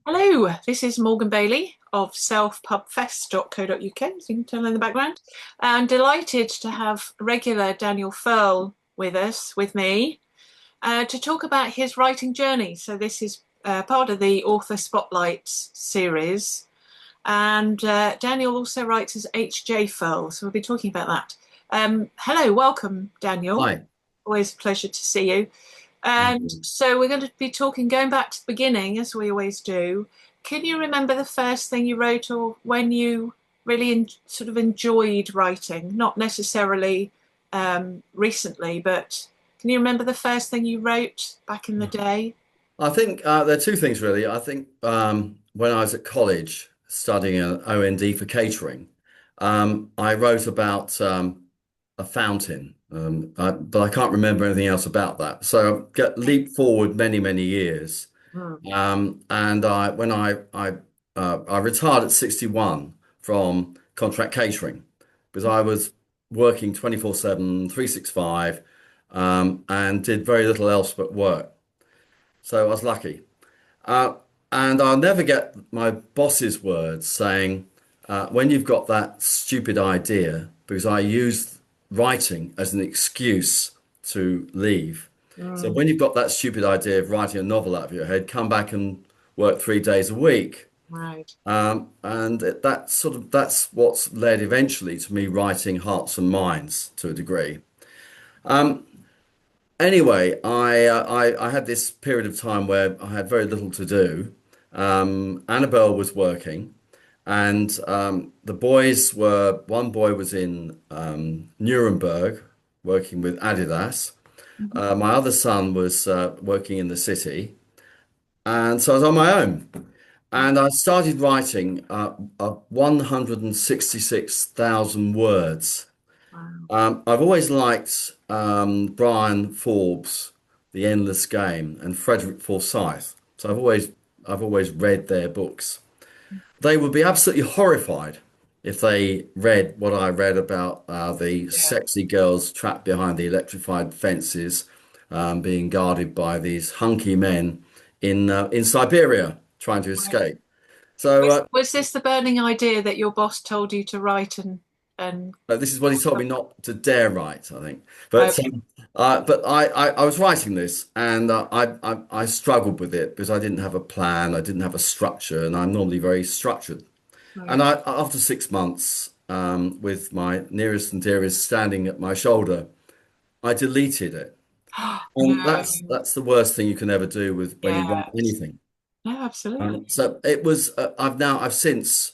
Hello, this is Morgan Bailey of selfpubfest.co.uk, as you can tell in the background. I'm delighted to have regular Daniel Furl with us, with me, to talk about his writing journey. So this is part of the Author Spotlight series. And Daniel also writes as HJ Furl, so we'll be talking about that. Hello, welcome, Daniel. Hi. Always a pleasure to see you. And Mhm. so we're going to be talking, going back to the beginning, as we always do. Can you remember the first thing you wrote or when you really sort of enjoyed writing? Not necessarily recently, but can you remember the first thing you wrote back in the day? I think there are two things really. I think when I was at college studying an OND for catering, I wrote about a fountain, but I can't remember anything else about that. So I get leap forward many, many years. Mm. And I retired at 61 from contract catering because I was working 24/7, 365, and did very little else but work. So I was lucky. Uh, and I'll never get my boss's words saying, when you've got that stupid idea, because I used writing as an excuse to leave. So Mm. when you've got that stupid idea of writing a novel out of your head, come back and work 3 days a week. Right. That's what's led eventually to me writing Hearts and Minds to a degree. Anyway, I had this period of time where I had very little to do. Annabelle was working, and the boys were one boy was in Nuremberg working with Adidas. Mhm. My other son was working in the city, and so I was on my own. Right. And I started writing 166,000 words. Wow. I've always liked Brian Forbes, The Endless Game, and Frederick Forsyth. So I've always read their books. They would be absolutely horrified if they read what I read about the Yeah. sexy girls trapped behind the electrified fences, being guarded by these hunky men in Siberia trying to Right. escape. So Was this the burning idea that your boss told you to write and This is what he told me not to dare write, I think. oh, But I was writing this, and I struggled with it because I didn't have a plan, I didn't have a structure, and I'm normally very structured. And right. I, after 6 months, with my nearest and dearest standing at my shoulder, I deleted it. And No. that's the worst thing you can ever do with when you write Yes. anything. No, absolutely. So it was. I've since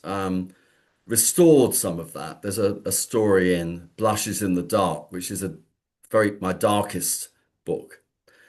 restored some of that. There's a story in Blushes in the Dark, which is a very my darkest book.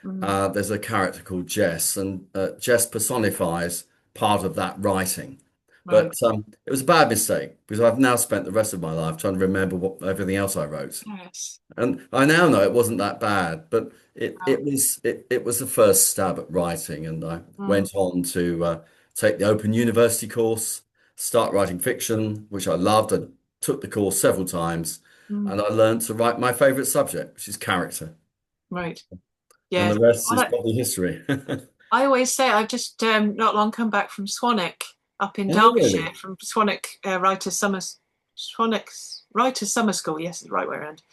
Mm. There's a character called Jess, and Jess personifies part of that writing. But Right. it was a bad mistake because I've now spent the rest of my life trying to remember everything else I wrote. Yes. And I now know it wasn't that bad, but it Wow. it was it was the first stab at writing, and I Mm. went on to take the Open University course, start writing fiction, which I loved. I took the course several times, Mm. and I learned to write my favorite subject, which is character, Right. and Yes. the rest Well, is probably history. I always say I've just not long come back from Swanwick up in Oh, really? Derbyshire from Swanwick Writers Summer School. Yes, it's the right way around.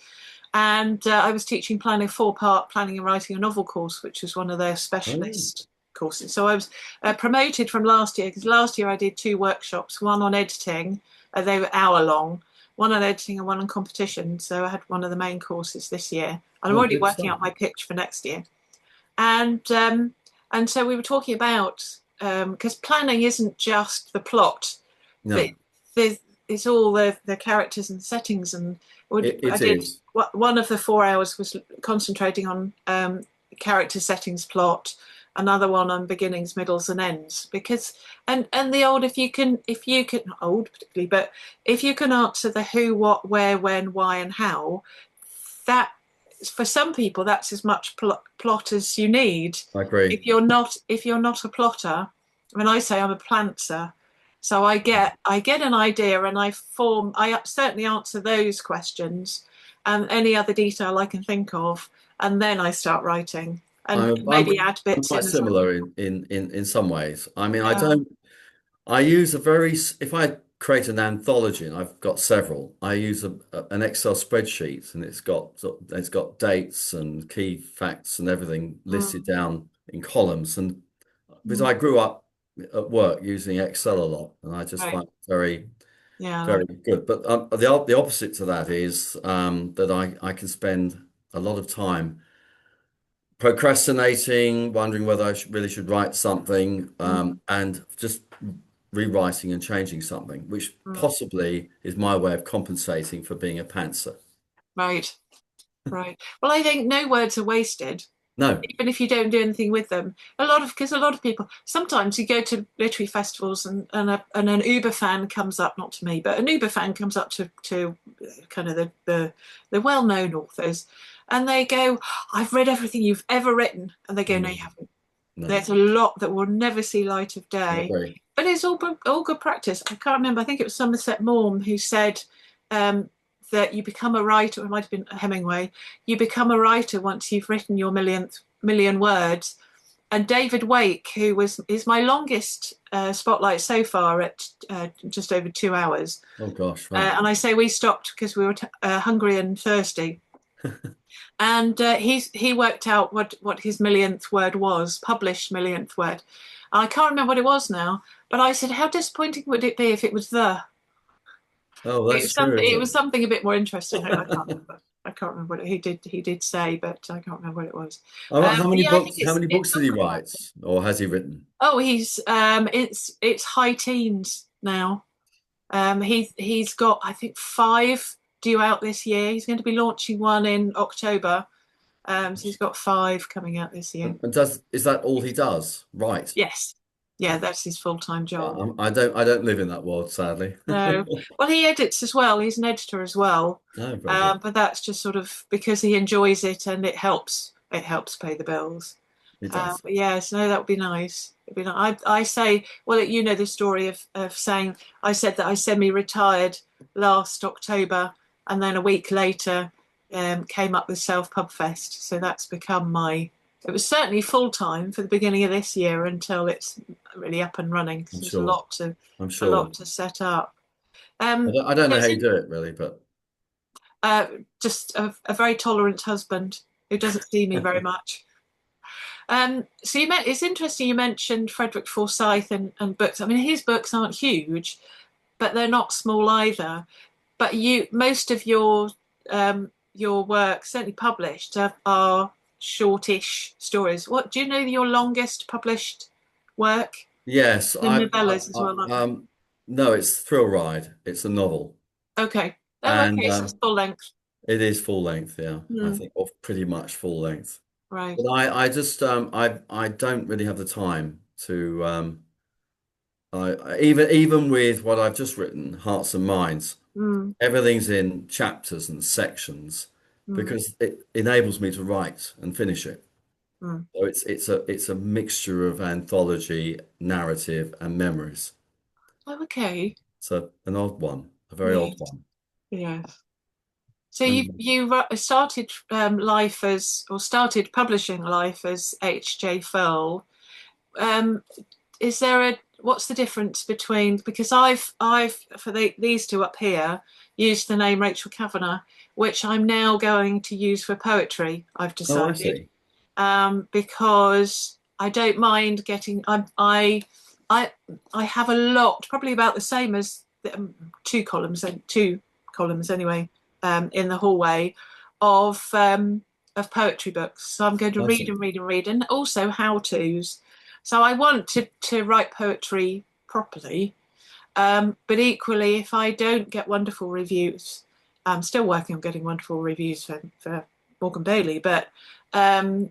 And I was teaching planning four-part planning and writing a novel course, which was one of their Oh, specialist courses. So I was promoted from last year because last year I did two workshops, one on editing, they were hour long, one on editing and one on competition. So I had one of the main courses this year, and I'm oh, already good working stuff. out my pitch for next year. And so we were talking about because planning isn't just the plot, but No, it's all the characters and settings. And I it did is. one of the 4 hours was concentrating on character settings, plot. Another one on beginnings, middles, and ends. Because and the old if you can not old particularly, but if you can answer the who, what, where, when, why, and how, that for some people that's as much plot as you need. I agree. If you're not a plotter, when I say I'm a plantser, so I get an idea and I certainly answer those questions and any other detail I can think of, and then I start writing and I'm maybe I'm add I'm bits quite in as well. similar in some ways. I mean, I Yeah. don't. I use a very, if I create an anthology, and I've got several, I use an Excel spreadsheet, and it's got dates and key facts and everything listed Mm, down in columns. And because mm, I grew up at work using Excel a lot, and I just right. find it very, Yeah, I very like. good. But the opposite to that is that I can spend a lot of time procrastinating, wondering whether really should write something, Mm, and just rewriting and changing something, which mm, possibly is my way of compensating for being a pantser. right. Right. Well, I think no words are wasted, No, even if you don't do anything with them. Because a lot of people, sometimes you go to literary festivals and an Uber fan comes up, not to me, but an Uber fan comes up to kind of the well-known authors, and they go, "I've read everything you've ever written," and they go, "No, no, you haven't. no, There's a lot that will never see light of I day." agree. But it's all good practice. I can't remember. I think it was Somerset Maugham who said um, that you become a writer, or it might have been Hemingway. You become a writer once you've written your millionth million words. And David Wake, who is my longest spotlight so far at just over 2 hours. Oh gosh, right. And I say we stopped because we were hungry and thirsty. And he worked out what his millionth word was, published millionth word. I can't remember what it was now, but I said, how disappointing would it be if it was the? Oh, It that's was true, something. It isn't was something a bit more interesting. I can't it? remember. I can't remember what he did say, but I can't remember what it was. How But many yeah, I think books? How many it's books did all he good write, practice. or has he written? Oh, it's high teens now. He's got I think five due out this year. He's going to be launching one in October. So he's got five coming out this year. And does is that all he does? Right. Yes. Yeah, that's his full-time job. I don't live in that world, sadly. No. Well, he edits as well. He's an editor as well. No, very good. But that's just sort of because he enjoys it and it helps. It helps pay the bills. He does. But yes, no, that would be nice. It'd be nice. I say, well, you know the story of saying I said that I semi-retired last October, and then a week later came up with Self Pub Fest. So that's become my. It was certainly full time for the beginning of this year until it's really up and running because I'm there's a sure. lot to I'm sure. set up. I don't know how It's you do it really, but uh, just a very tolerant husband who doesn't see me very much. So it's interesting you mentioned Frederick Forsyth and books. I mean, his books aren't huge, but they're not small either. But most of your work, certainly published, are shortish stories. What do you know your longest published work? yes, The novellas as well, aren't they? no, it's Thrill Ride. It's a novel, Okay. Oh, and okay. So it's full length. it is full length. Yeah, I Hmm. think, or pretty much full length. Right. But I just I don't really have the time to even with what I've just written, Hearts and Minds. Hmm. Everything's in chapters and sections Hmm. because it enables me to write and finish it. Hmm. So it's a mixture of anthology, narrative, and memories. Oh, okay. So an odd one, a very odd Yes. one. Yes. So And you started life as or started publishing life as HJ Furl. Um, is there a what's the difference between because I've for these two up here used the name Rachel Kavanagh, which I'm now going to use for poetry. I've oh, I decided see. because I don't mind getting I I have a lot, probably about the same as two columns anyway, in the hallway of poetry books. So I'm going to I read see. and read and read, and also how tos. So I want to write poetry properly, but equally, if I don't get wonderful reviews, I'm still working on getting wonderful reviews for Morgan Bailey, but um,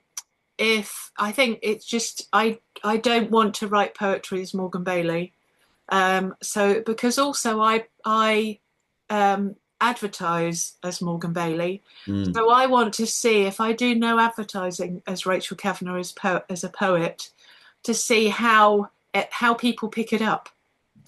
if I think it's just I don't want to write poetry as Morgan Bailey. So because also I advertise as Morgan Bailey, Mm. so I want to see if I do no advertising as Rachel Kavanagh as a poet, to see how people pick it up,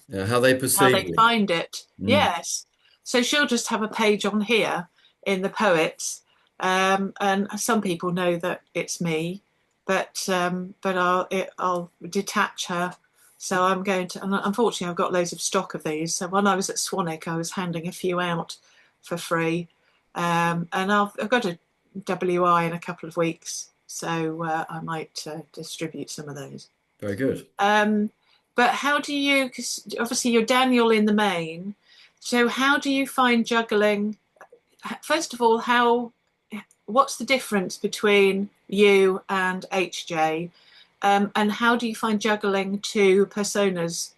Yeah, how they how perceive they you. find it. Mm. Yes. So she'll just have a page on here in the poets, and some people know that it's me, but I'll detach her So I'm going to, and unfortunately, I've got loads of stock of these. So when I was at Swanwick, I was handing a few out for free. And I've got a WI in a couple of weeks. So I might distribute some of those. Very good. Um, but how do you, because obviously you're Daniel in the main, so how do you find juggling? First of all, what's the difference between you and HJ? And how do you find juggling two personas,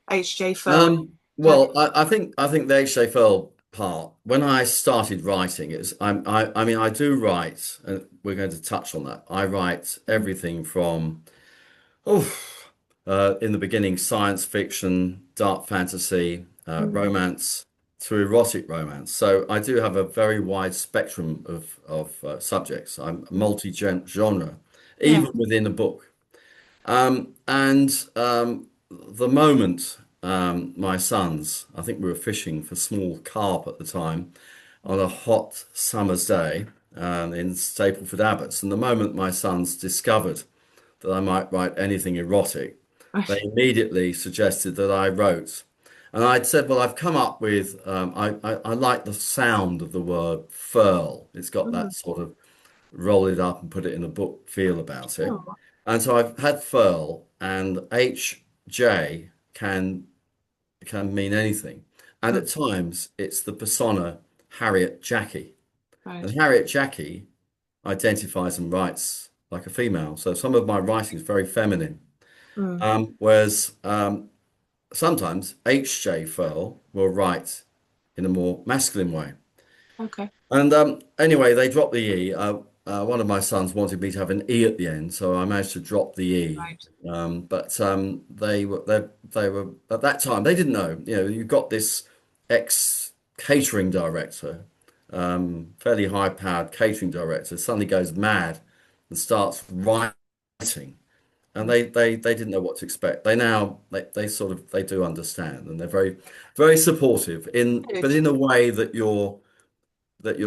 HJ Furl? Daniel? Well, I think the HJ Furl part, when I started writing, I mean I do write, and we're going to touch on that. I write everything from oh in the beginning science fiction, dark fantasy, Mm, romance through erotic romance. So I do have a very wide spectrum of subjects. I'm multi-genre, yeah. even within a book. And the moment my sons, I think we were fishing for small carp at the time on a hot summer's day in Stapleford Abbots, and the moment my sons discovered that I might write anything erotic, they immediately suggested that I wrote. And I'd said, well, I've come up with, I like the sound of the word furl. It's got Mm, that sort of roll it up and put it in a book feel about it. sure. And so I've had furl, and HJ can mean anything. And Mm, at times it's the persona Harriet Jackie. right. And Harriet Jackie identifies and writes like a female. So some of my writing is very feminine. Mm, Whereas sometimes HJ Furl will write in a more masculine way. okay. And anyway, they dropped the E. One of my sons wanted me to have an E at the end, so I managed to drop the E. Right. But they were at that time they didn't know. You know, you've got this ex catering director, fairly high-powered catering director, suddenly goes mad and starts writing, and Mm, they didn't know what to expect. They sort of they do understand, and they're very supportive but good. in a way that your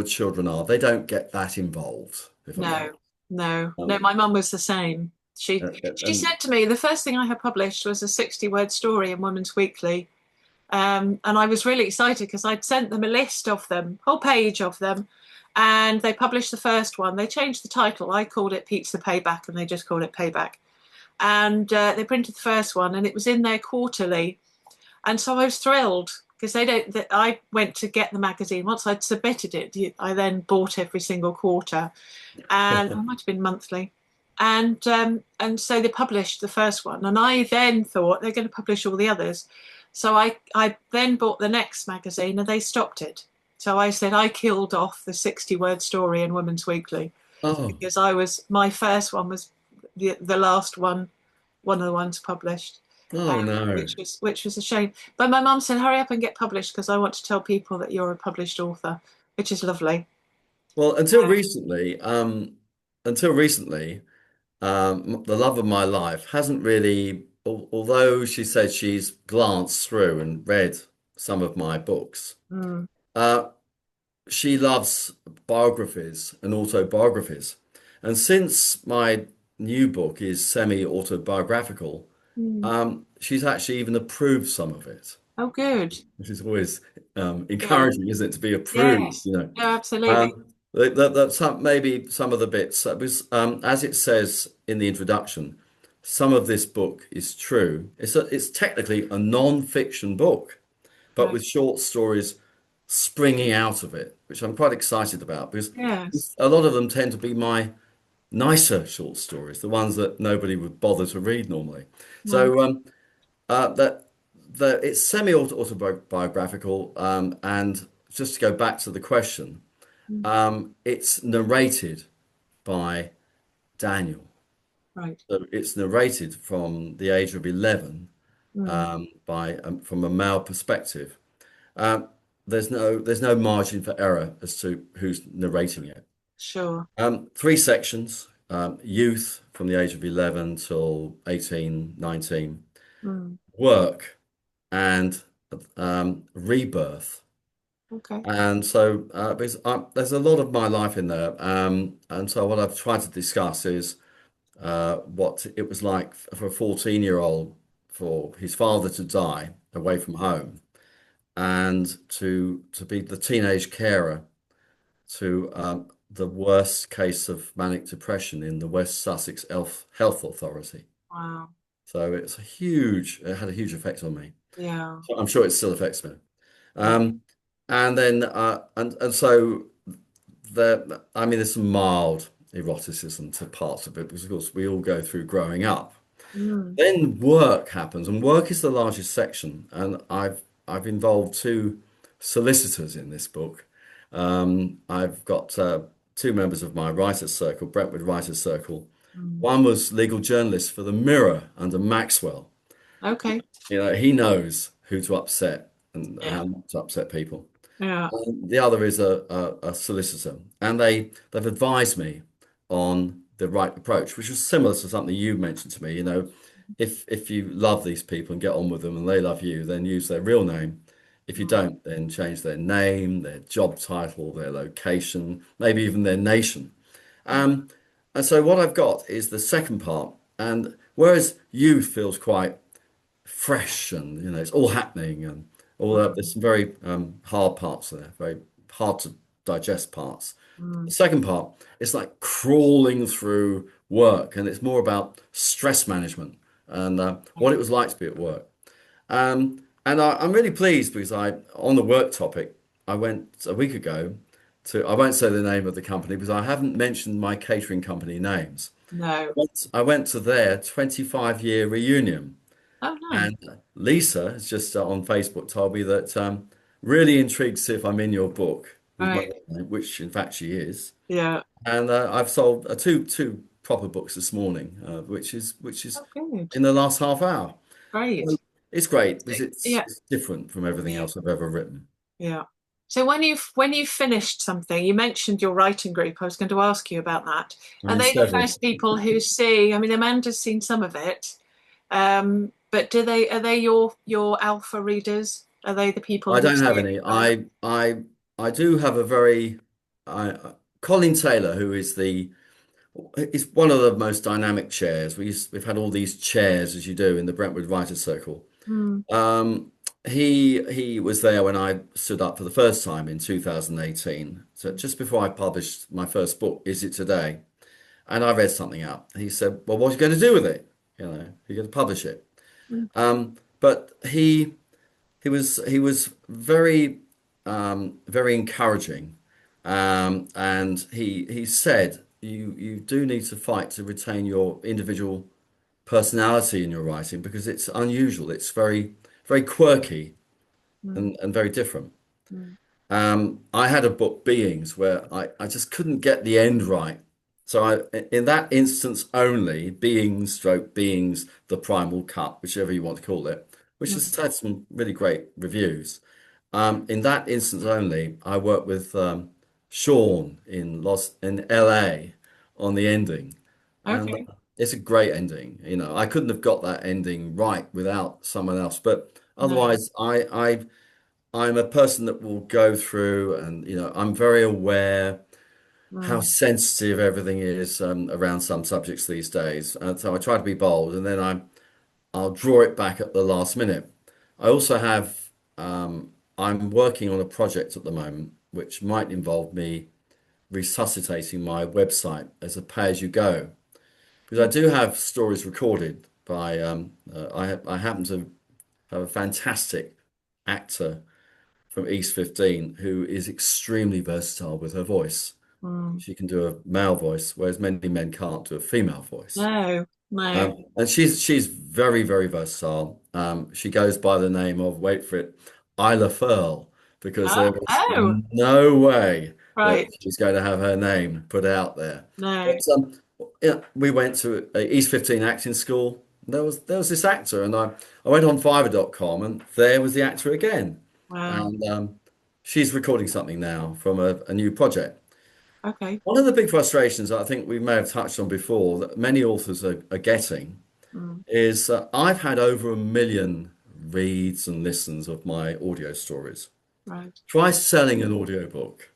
children are. They don't get that involved, if I'm No, honest. no. Um, My mum was the same. She and said to me the first thing I had published was a 60-word story in Women's Weekly. And I was really excited because I'd sent them a list of them, whole page of them, and they published the first one. They changed the title. I called it Pizza Payback, and they just called it Payback. And they printed the first one, and it was in their quarterly. And so I was thrilled because they don't. I went to get the magazine once I'd submitted it. I then bought every single quarter, and it might have been monthly. And so they published the first one, and I then thought they're going to publish all the others. So I then bought the next magazine, and they stopped it. So I said I killed off the 60-word story in Women's Weekly oh, because my first one was the last one of the ones published, oh no. which was a shame. But my mum said, "Hurry up and get published because I want to tell people that you're a published author," which is lovely. Well, until recently, the love of my life hasn't really, although she said she's glanced through and read some of my books, Mm, uh, she loves biographies and autobiographies. And since my new book is semi-autobiographical, mm. she's actually even approved some of it, Oh, good. which is always Yeah. encouraging, isn't it, to be approved, Yes. No, absolutely. Um, maybe some of the bits, as it says in the introduction, some of this book is true. It's technically a non-fiction book, but Right. with short stories springing out of it, which I'm quite excited about because Yes. a lot of them tend to be my nicer short stories, the ones that nobody would bother to read normally. Right. So that it's semi-autobiographical, and just to go back to the question, Mm, it's narrated by Daniel. right. So it's narrated from the age of 11, Mm, by from a male perspective. Um, there's no margin for error as to who's narrating it. sure. Three sections: youth from the age of 11 till 18, 19, Mm, work, and rebirth. okay. And so because there's a lot of my life in there, and so what I've tried to discuss is what it was like for a 14-year-old for his father to die away from home and to be the teenage carer to the worst case of manic depression in the West Sussex Health Authority. Wow. So it had a huge effect on me. Yeah. So I'm sure it still affects me. Yeah. Um, and then and so I mean, there's some mild eroticism to parts of it because of course we all go through growing up. Mm. Then work happens, and work is the largest section. And I've involved two solicitors in this book. I've got two members of my writers' circle, Brentwood Writers' Circle. Mm. One was legal journalist for the Mirror under Maxwell. Okay. You know, he knows who to upset and Yeah. how not to upset people. Yeah. The other is a solicitor, and they've advised me on the right approach, which is similar to something you mentioned to me. You know, if you love these people and get on with them, and they love you, then use their real name. If you Mm. don't, then change their name, their job title, their location, maybe even their nation. Um, and so what I've got is the second part, and whereas youth feels quite fresh and you know it's all happening and all that. There's Mm. some very hard parts there, very hard to digest parts. The Mm. second part is like crawling through work, and it's more about stress management and what it was like to be at work. And I'm really pleased because on the work topic, I went a week ago to, I won't say the name of the company because I haven't mentioned my catering company names. No. I went to their 25-year reunion. Oh, nice. And Lisa has just on Facebook told me that really intrigued to see if I'm in your book with my Right. name, which in fact she is. Yeah. And I've sold two proper books this morning, which is Oh, good. in the last half hour. Great. So it's great because Yeah. it's different from everything else I've ever written. Yeah. So when you've finished something, you mentioned your writing group. I was going to ask you about that. I'm Are in they the several. first people who see? I mean, Amanda's seen some of it, but are they your alpha readers? Are they the people I who don't have see it any. first? I do have a very Colin Taylor, who is the it's one of the most dynamic chairs. We've had all these chairs as you do in the Brentwood Writers Circle. Mm. Um, he was there when I stood up for the first time in 2018. So just before I published my first book, Is It Today? And I read something out. He said, "Well, what are you going to do with it? You know, you're going to publish it." Mm. But he was very very encouraging, and he said you do need to fight to retain your individual personality in your writing because it's unusual. It's very quirky Mm. and very different. Mm. I had a book, Beings, where I just couldn't get the end right. So in that instance only, Beings, stroke Beings, the Primal Cut, whichever you want to call it, which Mm. has had some really great reviews. In that instance only, I worked with Sean in LA on the ending, and Okay. it's a great ending. You know, I couldn't have got that ending right without someone else. But No. otherwise, I'm a person that will go through, and you know, I'm very aware how Mm. sensitive everything is around some subjects these days, and so I try to be bold, and then I'll draw it back at the last minute. I also have, I'm working on a project at the moment which might involve me resuscitating my website as a pay-as-you-go. Because I do have stories recorded by, I happen to have a fantastic actor from East 15 who is extremely versatile with her voice. Mm. She can do a male voice, whereas many men can't do a female voice. No. No. And she's very, very versatile. She goes by the name of, wait for it, Isla Furl, because there was Oh. no way that Right. she's going to have her name put out there. No. But yeah, we went to East 15 acting school. There was this actor, and I went on Fiverr.com, and there was the actor again. Wow. And she's recording something now from a new project. Okay. One of the big frustrations I think we may have touched on before that many authors are getting Mm. is I've had over 1 million reads and listens of my audio stories. Right. Try selling an audiobook.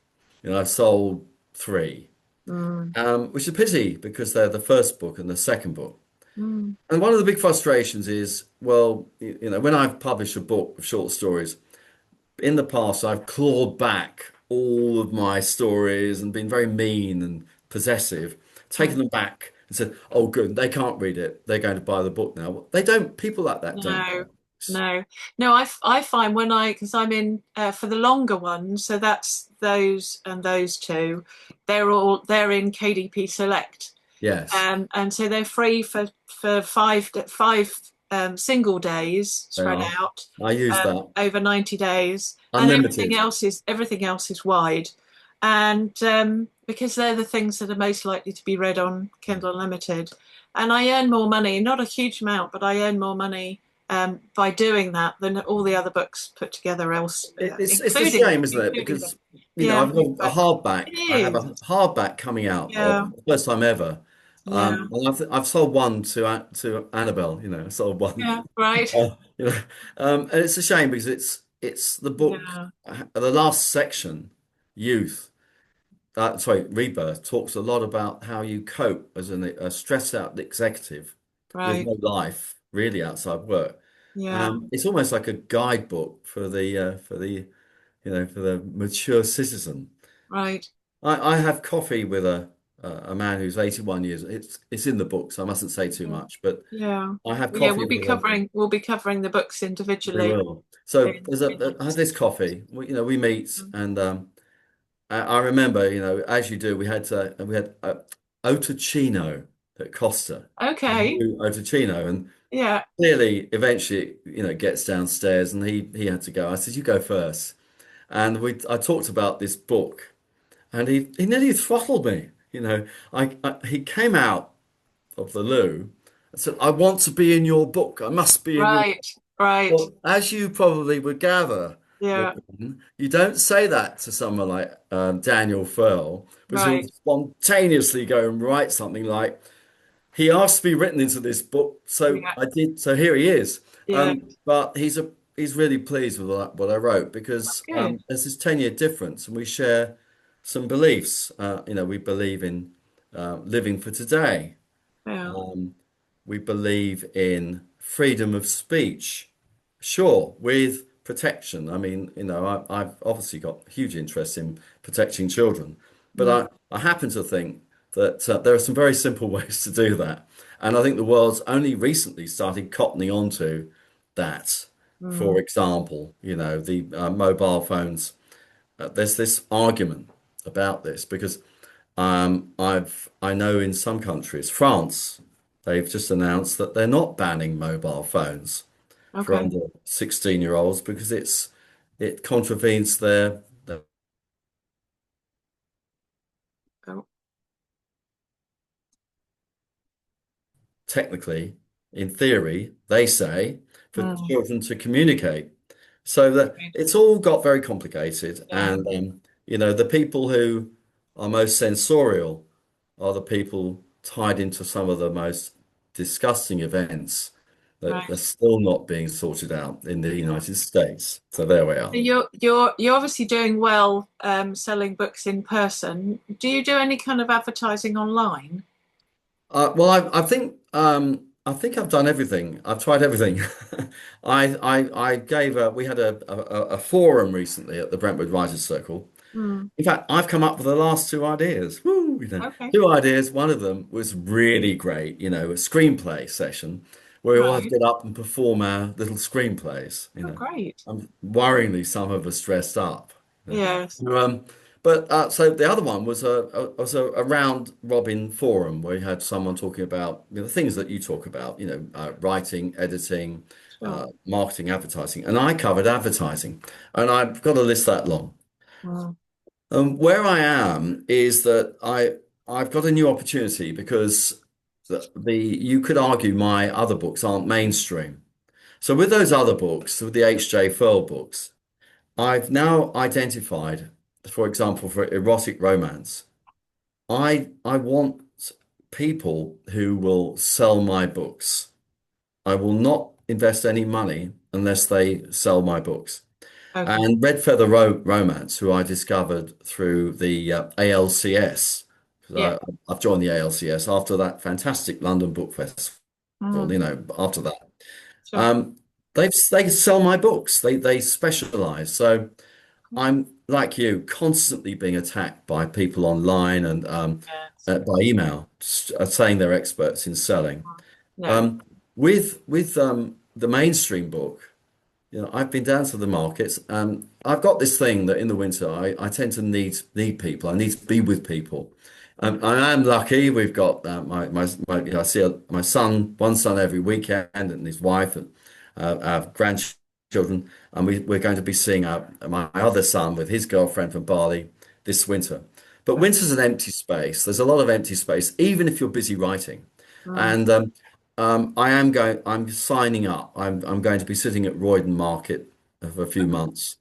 You know, I've sold three, Mm. which is a pity because they're the first book and the second book. Mm. And one of the big frustrations is, well, when I've published a book of short stories, in the past, I've clawed back all of my stories and been very mean and possessive, taken Right. them back and said, "Oh, good, they can't read it. They're going to buy the book now." Well, they don't. People like that don't buy No, books. no, no. I find when because I'm in for the longer ones, so that's those and those two. They're in KDP Select, Yes, and so they're free for five single days they spread are. out I use that. over 90 days, and Unlimited. everything else is wide, and because they're the things that are most likely to be read on Kindle Unlimited, and I earn more money, not a huge amount, but I earn more money by doing that than all the other books put together else, It's a shame, isn't it? including them. Because Yeah, I've got a but hardback. it I have a is. hardback coming out of Yeah, first time ever. yeah, And I've sold one to Annabelle. I sold one. yeah. Right. Uh, you know, and it's a shame because it's the book. Yeah, The last section, youth. Sorry, rebirth talks a lot about how you cope as a stressed out executive with right. no life really outside work. Yeah, It's almost like a guidebook for the mature citizen. right. I have coffee with a man who's 81 years. It's in the book, so I mustn't say too Yeah. much. But Yeah. I have Yeah, coffee with a we'll be covering the books we individually will. So in, there's in I have this coffee. We meet, Mm. and I remember, as you do, we had Ottocino at Costa, Okay. new Ottocino, and Yeah. clearly, eventually, gets downstairs, and he had to go. I said, "You go first." And I talked about this book, and he nearly throttled me. He came out of the loo and said, "I want to be in your book. I must be in your." Right. Right. Well, as you probably would gather, Yeah. Morgan, you don't say that to someone like Daniel Furl, because he'll Right. spontaneously go and write something like, "He asked to be written into this book, so Yeah. I did. So here he is." Yeah. But he's really pleased with what I wrote because Good. there's this 10-year difference, and we share some beliefs. We believe in living for today. Yeah. Um, we believe in freedom of speech, sure, with protection. I mean, I've obviously got huge interest in protecting children, but Mm. I happen to think that there are some very simple ways to do that. And I think the world's only recently started cottoning onto that. For Mm. example, the mobile phones. There's this argument about this because I know in some countries, France, they've just announced that they're not banning mobile phones for Okay. under 16-year-olds because it contravenes their Oh. technically, in theory, they say, for Mm. children to communicate. So that Right. it's all got very complicated, Yeah. and the people who are most sensorial are the people tied into some of the most disgusting events that are Right. still not being sorted out in the Yeah. United States. So there we So are. you're obviously doing well selling books in person. Do you do any kind of advertising online? Well, I think I've done everything. I've tried everything. I gave we had a forum recently at the Brentwood Writers Circle. Mm. In fact, I've come up with the last two ideas. Woo, Okay. two ideas. One of them was really great, a screenplay session where we all have to Right. get up and perform our little screenplays. Oh, great. Worryingly, some of us dressed up. you know. Yes. So, but so the other one was a round robin forum where you had someone talking about the things that you talk about, writing, editing, Sure. marketing, advertising, and I covered advertising, and I've got a list that long. Mm. Where I am is that I've got a new opportunity because you could argue my other books aren't mainstream. So with those other books, with the HJ Furl books, I've now identified, for example, for erotic romance, I want people who will sell my books. I will not invest any money unless they sell my books. Okay. And Red Feather Romance, who I discovered through the ALCS, Yeah. because I've joined the ALCS after that fantastic London Book Festival. or Mm. after that. Sure. Um, they sell my books. They specialize. So I'm like you, constantly being attacked by people online and Yes. by email, saying they're experts in selling. No. Um, with the mainstream book. I've been down to the markets. I've got this thing that in the winter I tend to need people. I need to be with people. I am lucky. We've got I see my son, one son every weekend, and his wife, and our grandchildren, and we're going to be seeing my other son with his girlfriend from Bali this winter. But Right. winter's an empty space. There's a lot of empty space, even if you're busy writing. Mm. And I'm signing up. I'm going to be sitting at Royden Market for a few months.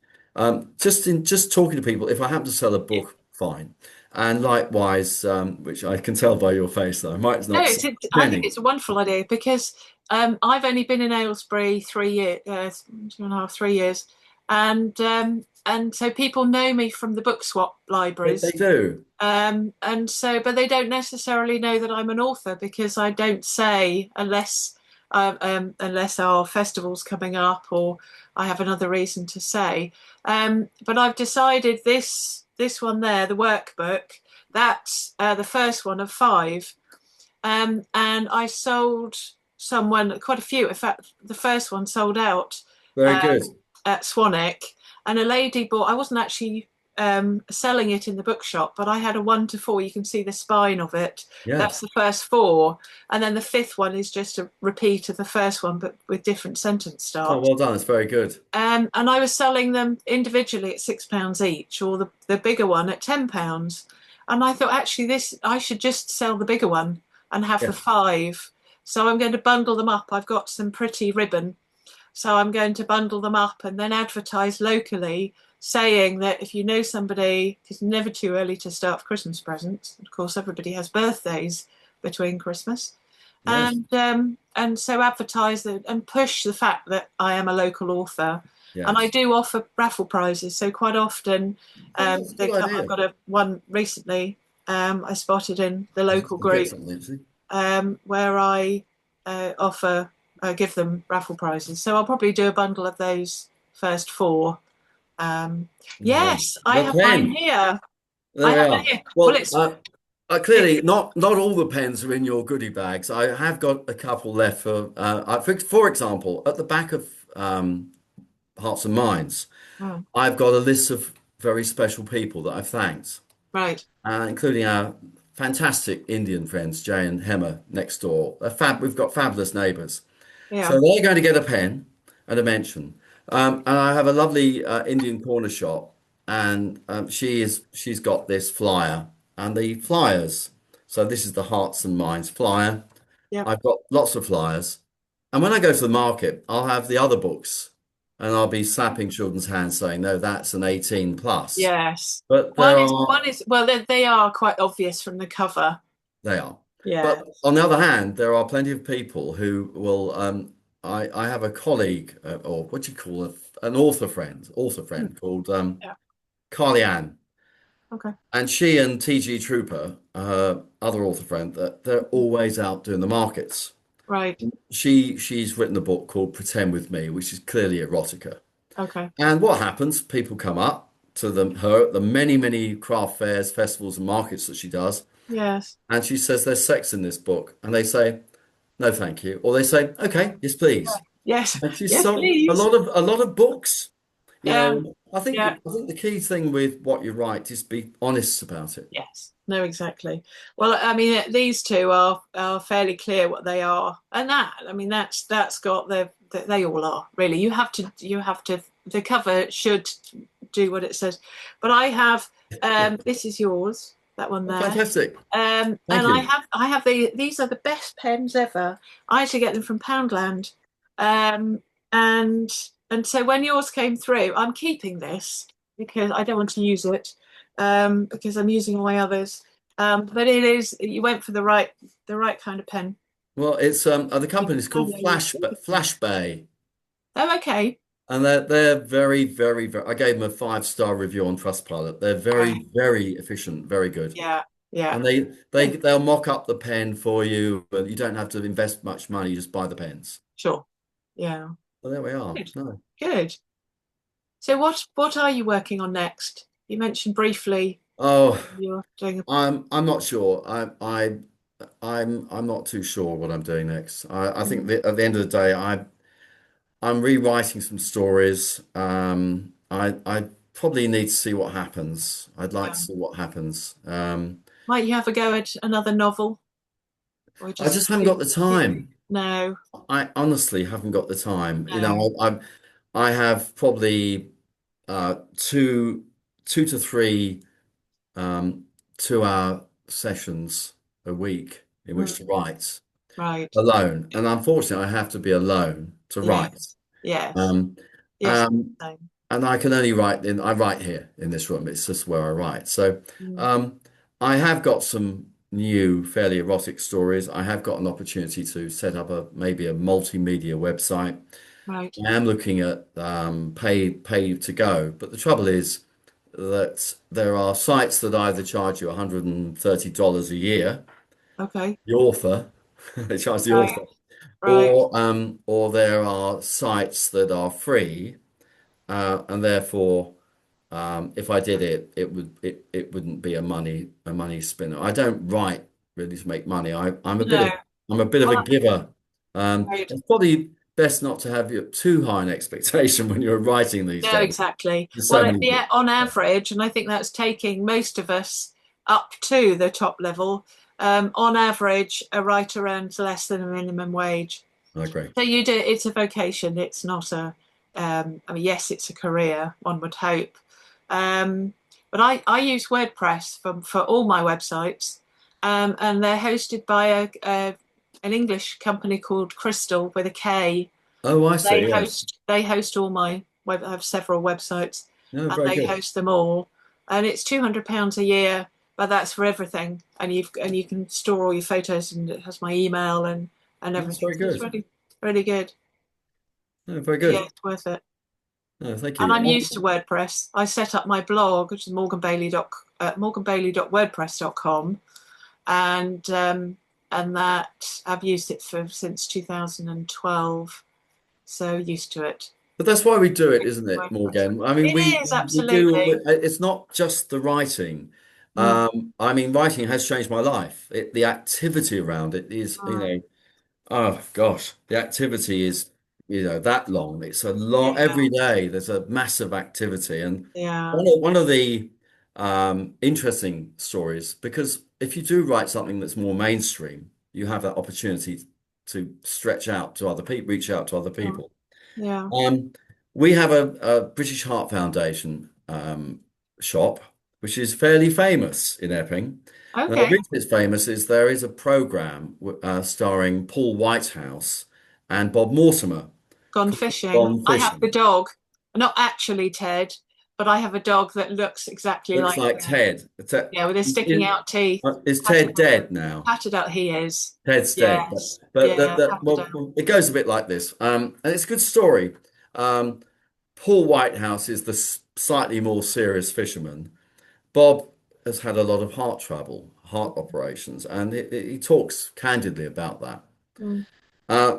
Just talking to people. If I happen to sell a book, fine. And likewise, which I can tell by your face that I might No, not sell I think many. it's a wonderful idea because I've only been in Aylesbury 3 years, 2.5, 3 years, and so people know me from the book swap They libraries, do. and so but they don't necessarily know that I'm an author because I don't say unless our festival's coming up or I have another reason to say. But I've decided this one there, the workbook, that's the first one of five. And I sold someone quite a few. In fact, the first one sold out Very good. at Swanwick, and a lady bought. I wasn't actually selling it in the bookshop, but I had a 1 to 4. You can see the spine of it. That's Yes. the first four, and then the fifth one is just a repeat of the first one, but with different sentence Oh, starts. well done. It's very good. And I was selling them individually at £6 each, or the bigger one at £10. And I thought, actually, this I should just sell the bigger one and have the Yes. five. So I'm going to bundle them up. I've got some pretty ribbon, so I'm going to bundle them up and then advertise locally, saying that if you know somebody, it's never too early to start Christmas presents. Of course, everybody has birthdays between Christmas, Yes. and so advertise it and push the fact that I am a local author. And I Yes. do offer raffle prizes, so quite often Oh, that's a they good come. I've idea. got one recently. I spotted in the local I'll get group something actually. where I offer give them raffle prizes. So I'll probably do a bundle of those first four. Um, Well, yes, I the have mine pen. here. There I we have it are. here. Well, Well, it, clearly not all the pens are in your goodie bags. I have got a couple left for example, at the back of Hearts and Minds, oh, I've got a list of very special people that I've thanked, right. including our fantastic Indian friends, Jay and Hema next door. We've got fabulous neighbours. So Yeah. they're going to get a pen and a mention. And I have a lovely Indian corner shop, and she's got this flyer and the flyers. So this is the Hearts and Minds flyer. Yep. I've got lots of flyers, and when I go to the market, I'll have the other books, and I'll be slapping children's hands saying, "No, that's an 18 plus." Yes. But One is well, they are quite obvious from the cover. they are. Yeah. But on the other hand, there are plenty of people who will. I have a colleague, or what do you call it, an author Hmm. friend called Yeah. Carly Ann, Okay. and she and TG Trooper, her other author friend, that they're always out doing the markets. Right. She's written a book called Pretend with Me, which is clearly erotica. Okay. And what happens? People come up to her at the many craft fairs, festivals, and markets that she does, Yes. and she says there's sex in this book, and they say no, thank you, or they say okay, yes, please. Yes. And she's Yes, sold please. a lot of books. Yeah. Yeah. I think the key thing with what you write is be honest about it. Yes. No, exactly. Well, I mean, these two are fairly clear what they are, and I mean, that's got they all are really. You have to. The cover should do what it says, but I have. This is yours. That one Oh, there. fantastic. And Thank you. I have these are the best pens ever. I actually get them from Poundland, um, and and so when yours came through, I'm keeping this because I don't want to use it because I'm using all my others. But it is you went for the right kind of pen. Well, it's the company's called Flash Bay, Oh, okay. and they're very. I gave them a 5-star review on Trustpilot. They're Right. very efficient, very good. Yeah. Yeah. And they'll mock up the pen for you, but you don't have to invest much money, you just buy the pens. Sure. Yeah. Well, there we are. Good. No. Good. So what are you working on next? You mentioned briefly Oh, you're doing a I'm not sure. I'm not too sure what I'm doing next. I think mm, that at the end of the day, I'm rewriting some stories. I probably need to see what happens. I'd like to yeah. see what happens. Might you have a go at another novel or I just just haven't got the too time. no, I honestly haven't got the time. no. I have probably two, 2 to 3 um, 2 hour sessions a week in which to Mm, write right. alone, and unfortunately, I have to be alone to write. Yes. Yes. Um, Yes. um, Same. and I can only write in. I write here in this room. It's just where I write. So Mm, um, I have got some new, fairly erotic stories. I have got an opportunity to set up maybe a multimedia website. right. I am looking at pay to go, but the trouble is that there are sites that either charge you $130 a year, Okay. the author, they charge the Right. author, Right. or there are sites that are free, and therefore, if I did it, it wouldn't be a money spinner. I don't write really to make money. No. I'm a bit of a Well, giver. right. It's probably best not to have too high an expectation when you're writing these No, days. exactly. There's so Well, many yeah, books. on average, and I think that's taking most of us up to the top level. On average, a writer earns less than a minimum wage. I agree. So you do, it's a vocation. It's not a, I mean, yes, it's a career, one would hope. Um, but I use WordPress for all my websites, and they're hosted by an English company called Crystal with a K. Oh, I see. Yes. They host all my web. I have several websites, No, and very they good. host them all. And it's £200 a year, but that's for everything. And you can store all your photos, and it has my email and That's everything. very So it's good. really really good. No, very Yeah, good. it's worth it. No, thank And you. I'm used to WordPress. I set up my blog, which is morganbailey.wordpress.com, and that I've used it for since 2012. So used to it. But that's why we do it, isn't it, WordPress. Morgan? I mean, It is we do. absolutely. It's not just the writing. Mm, I mean, writing has changed my life. The activity around it is, mm, oh gosh, the activity is, that long. It's a long, yeah, every day there's a massive activity. And yeah, one of the interesting stories, because if you do write something that's more mainstream, you have that opportunity to stretch out to other people, reach out to other yeah, people. yeah. Um, we have a British Heart Foundation shop, which is fairly famous in Epping. Now, the Okay. reason it's famous is there is a program starring Paul Whitehouse and Bob Mortimer Gone called fishing. Gone I have the Fishing. dog, not actually Ted, but I have a dog that looks exactly Looks like like Ted. Ted. Yeah, with his sticking Is, out teeth. is Patted, Ted dead now? patted out he is. Ted's dead, but Yes. but Yeah, patted out. well, it goes a bit like this, and it's a good story. Um, Paul Whitehouse is the slightly more serious fisherman. Bob has had a lot of heart trouble, heart operations, and he talks candidly about that. Mm,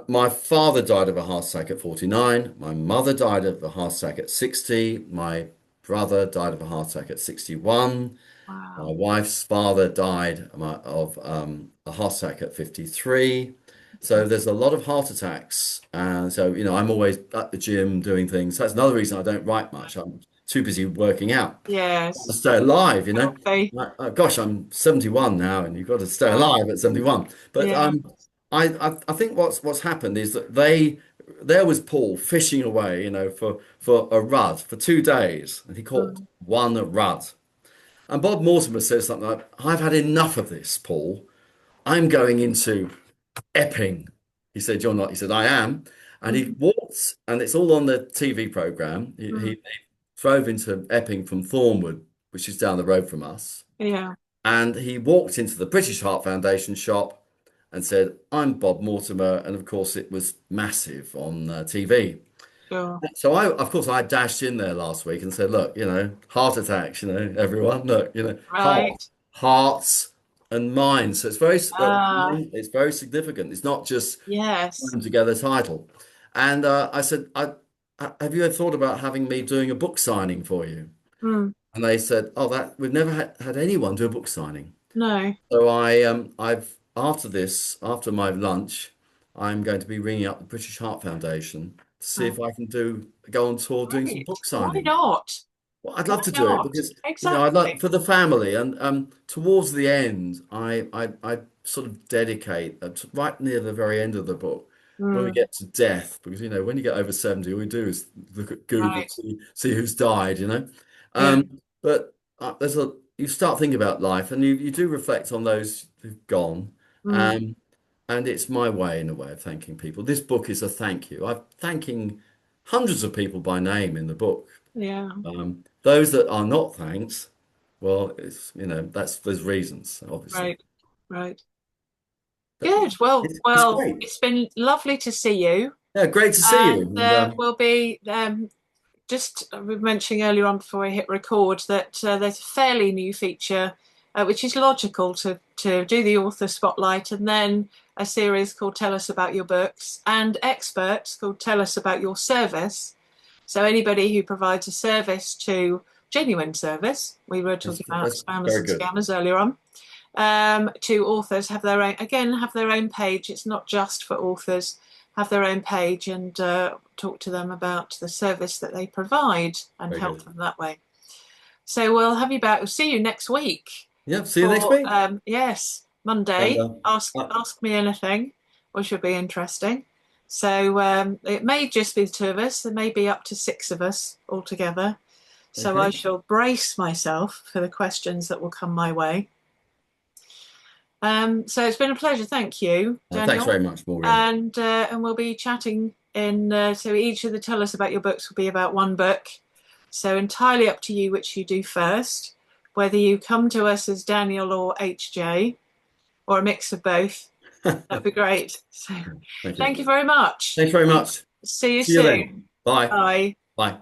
My father died of a heart attack at 49. My mother died of a heart attack at 60. My brother died of a heart attack at 61. My wow. wife's father died of a heart attack at 53. So there's a lot of heart attacks. And so, I'm always at the gym doing things. That's another reason I don't write much. I'm too busy working out to Yes. stay alive, Healthy. Gosh, I'm 71 now, and you've got to stay Right. alive at 71. But Yeah. I think what's happened is that there was Paul fishing away, for a rudd for 2 days, and he caught Mm, one rudd. And Bob Mortimer says something like, "I've had enough of this, Paul. I'm going into Epping." He said, "You're not." He said, "I am." And he mm, walked, and it's all on the TV program. mm. He drove into Epping from Thornwood, which is down the road from us. Yeah. And he walked into the British Heart Foundation shop and said, "I'm Bob Mortimer." And of course, it was massive on TV. Sure. So of course, I dashed in there last week and said, "Look, heart attacks, everyone, look, Right. hearts and mind. So Ah, it's very significant. It's not just yes. thrown together title. And I said, have you ever thought about having me doing a book signing for you? Mm, And they said, oh, that we've never had anyone do a book signing. no. So I've after this, after my lunch, I'm going to be ringing up the British Heart Foundation to see Oh, if I can go on tour doing some great. book Why signings. not? Well, I'd love Why to do it not? because I'd like Exactly. for the family, and towards the end, I sort of dedicate right near the very end of the book when we Mm, get to death, because when you get over 70, all we do is look at Google, right. see who's died. Yeah. But there's a you start thinking about life, and you do reflect on those who've gone, Mm, um, and it's my way in a way of thanking people. This book is a thank you. I'm thanking hundreds of people by name in the book. yeah. Those that are not thanks, well, there's reasons, obviously. Right. Right. But Good. Well, it's well, great. it's been lovely to see you. Yeah, great to see you. And And we'll be just we were mentioning earlier on before I hit record that there's a fairly new feature, which is logical to do the author spotlight and then a series called Tell Us About Your Books and experts called Tell Us About Your Service. So anybody who provides a service to genuine service, we were talking about that's spammers very and good. scammers earlier on, to authors have their own again have their own page. It's not just for authors. Have their own page and talk to them about the service that they provide and Very help good. them that way. So we'll have you back. We'll see you next week Yeah, see you next for week. yes, And Monday. uh, Ask me anything, which will be interesting. So it may just be the two of us. There may be up to six of us altogether. So I okay. shall brace myself for the questions that will come my way. So it's been a pleasure. Thank you, Thanks Daniel. very much, Morgan. And we'll be chatting in. So each of the Tell Us About Your Books will be about one book. So entirely up to you which you do first, whether you come to us as Daniel or HJ or a mix of both. That'd be great. So Thank thank you you. very much. Thanks very much. See you See you then. soon. Bye. Bye. Bye.